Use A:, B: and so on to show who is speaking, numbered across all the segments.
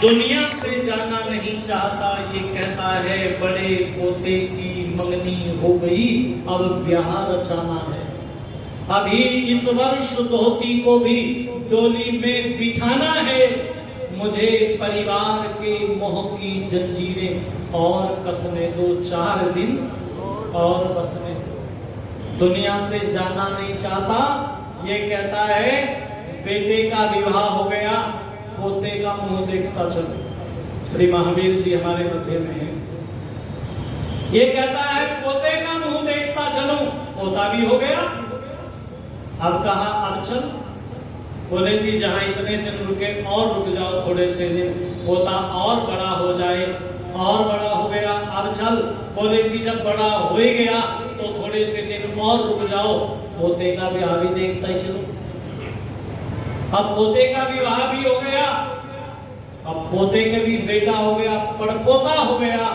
A: दुनिया से जाना नहीं चाहता, ये कहता है बड़े पोते की मंगनी हो गई, अब ब्याह रचाना है। अभी इस वर्ष धोती को भी डोली में बिठाना है, मुझे परिवार के मोह की जंजीरें और कसने दो, 4 दिन और बसने दो। दुनिया से जाना नहीं चाहता, ये कहता है बेटे का विवाह हो गया, पोते का मुंह देखता चलो। श्री महावीर जी हमारे मध्य में है। ये कहता है पोते का मुंह देखता चलो, पोता भी हो गया, अब कहा अब चल। बोले जी जहां इतने दिन रुके और रुक जाओ थोड़े से दिन, पोता और बड़ा हो जाए, और बड़ा हो गया अब चल। बोले जी जब बड़ा हो ही गया तो थोड़े से दिन और रुक जाओ, पोते का विवाह भी देखता ही चलो। अब पोते का विवाह भी हो गया, अब पोते के भी बेटा हो गया, पड़पोता हो गया,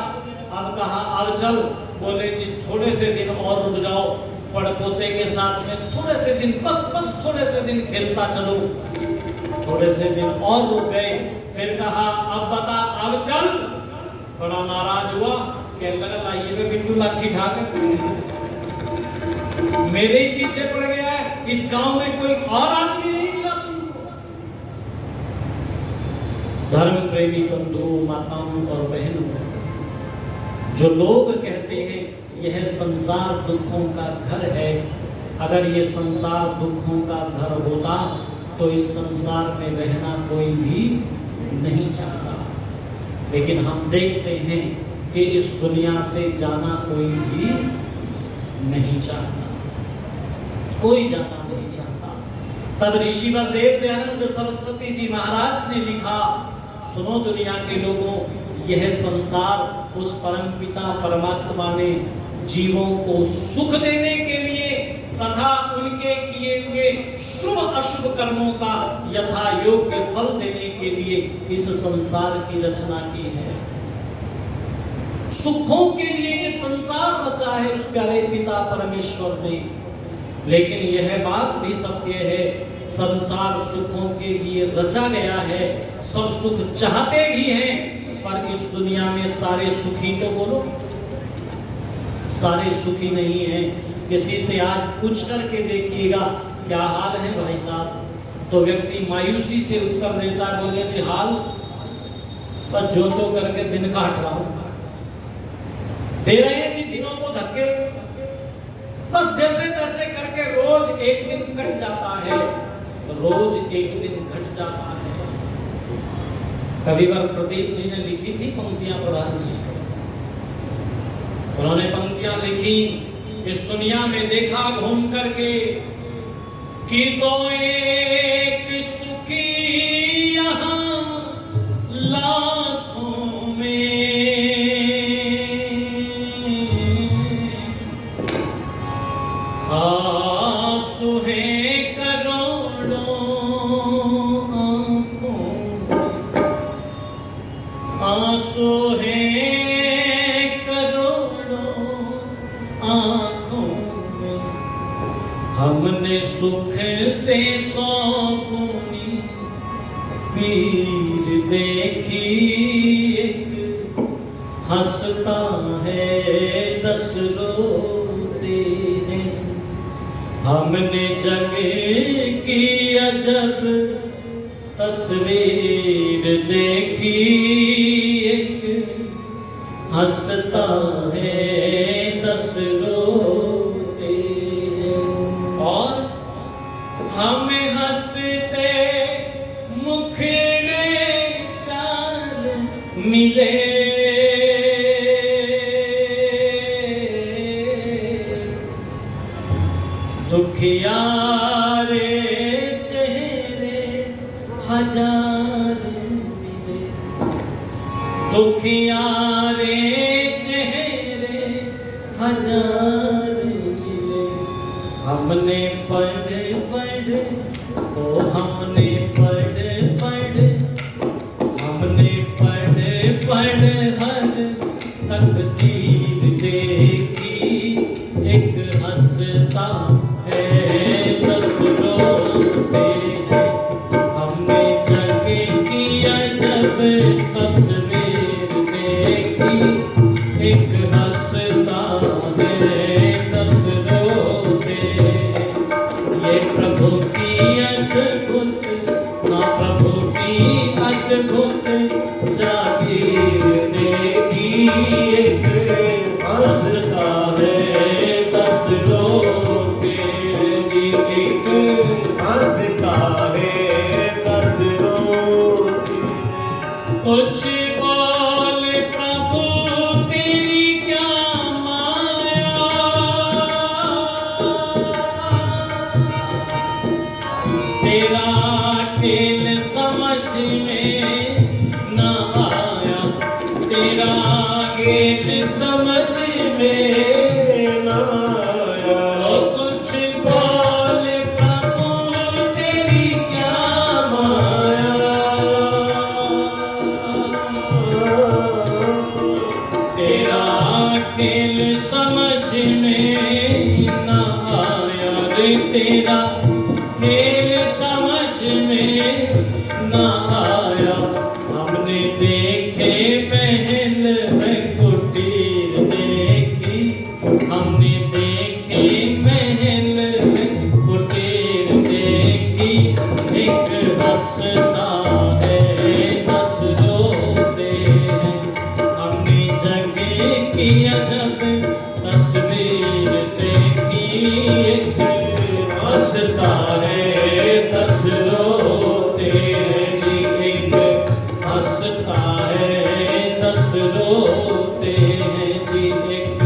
A: अब कहा अब चल। बोले जी थोड़े से दिन और रुक जाओ, पड़पोते के साथ में थोड़े से दिन, बस थोड़े से दिन खेलता चलो। थोड़े से दिन और रुक गए, फिर कहा अब बता अब चल। बड़ा नाराज हुआ, कहने लगा लाइए में बिट्टू लाठी ठाक मेरे ही पीछे पड़ गया है, इस गांव में कोई और आदमी नहीं मिला तुमको। धर्म प्रेमी बंधु माताओं और बहनों, जो लोग कहते हैं यह संसार दुखों का घर है, अगर ये संसार दुखों का घर होता तो इस संसार में रहना कोई भी नहीं चाहता। लेकिन हम देखते हैं कि इस दुनिया से जाना कोई भी नहीं चाहता, कोई जाना नहीं चाहता। तब ऋषिवर देव दयानंद सरस्वती जी महाराज ने लिखा, सुनो दुनिया के लोगों, यह संसार उस परम पिता परमात्मा ने जीवों को सुख देने के लिए तथा उनके किए हुए शुभ अशुभ कर्मों का यथा योग्य फल देने के लिए इस संसार की रचना की है। सुखों के लिए ये संसार रचा है उस प्यारे पिता परमेश्वर ने। लेकिन यह बात भी सत्य है, संसार सुखों के लिए रचा गया है, सब सुख चाहते भी हैं, पर इस दुनिया में सारे सुखी तो बोलो, सारे सुखी नहीं हैं। किसी से आज पूछ करके देखिएगा क्या हाल है भाई साहब, तो व्यक्ति मायूसी से उत्तर देता है, बोले जी हाल पर जो तो करके दिन काट रहा हूं। दे रहे हैं जी दिनों को धक्के, बस जैसे तैसे करके रोज एक दिन कट जाता है, रोज एक दिन घट जाता है। कविवर प्रदीप जी ने लिखी थी पंक्तियां प्रधान जी, उन्होंने पंक्तियां लिखी, इस दुनिया में देखा घूम करके कि तो एक सुखी यहाँ लाखों में, आंसू है करोड़ों आंखों में, आंसू है हमने सुख से 100 गुनी पीर देखी, एक हंसता है 10 रोते हैं। हमने जग की अजब तस्वीर देखी, एक हंसता है 10 रोते हैं। और हम हंसते मुखड़े 4 मिले, दुखियारे चेहरे 1000 मिले, दुखियारे चेहरे 1000 मिले। हमने पढ़ पढ़ ओ हमने पढ़ पढ़, हमने पढ़ पढ़ हर तकदीर देखी, एक हंसता है 10 रोते हैं। हमने जग की अजब कुछ बोल प्रभु तेरी क्या माया, तेरा खेल समझ में ना आया, तेरा खेल समझ में ना आया। कुछ बोल प्रभु तेरी क्या माया, तेरा खेल समझ में ना आया रे, तेरा खेल समझ में ना आया। हमने देखे महल में कुटीर देखी, हमने देखे महल में कुटीर देखी। एक हंसता है 10 रोते हैं, हमने जगह की अजब तस्वीर देखी। एक हंसता है 10 रोते हैं जी, एक हंसता है 10 रोते हैं जी, एक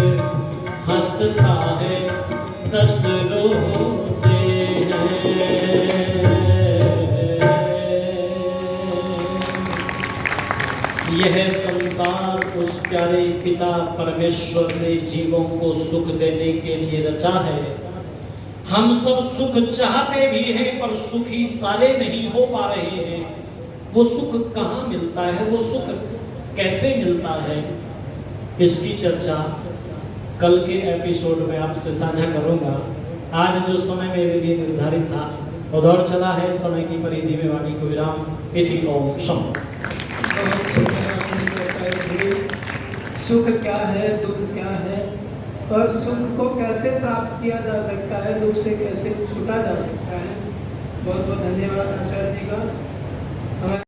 A: हंसता है 10 रोते हैं। यह संसार उस प्यारे पिता परमेश्वर ने जीवों को सुख देने के लिए रचा है। हम सब सुख चाहते भी हैं पर सुखी सारे नहीं हो पा रहे हैं। वो सुख कहाँ मिलता है, वो सुख कैसे मिलता है, इसकी चर्चा कल के एपिसोड में आपसे साझा करूंगा। आज जो समय मेरे लिए निर्धारित था वो दौड़ चला है, समय की परिधि में वाणी को विराम। इति ओम शम।
B: सुख क्या है, दुख क्या है, और सुख को कैसे प्राप्त किया जा सकता है, दुख से कैसे छूटा जा सकता है। बहुत बहुत धन्यवाद आचार्य जी का।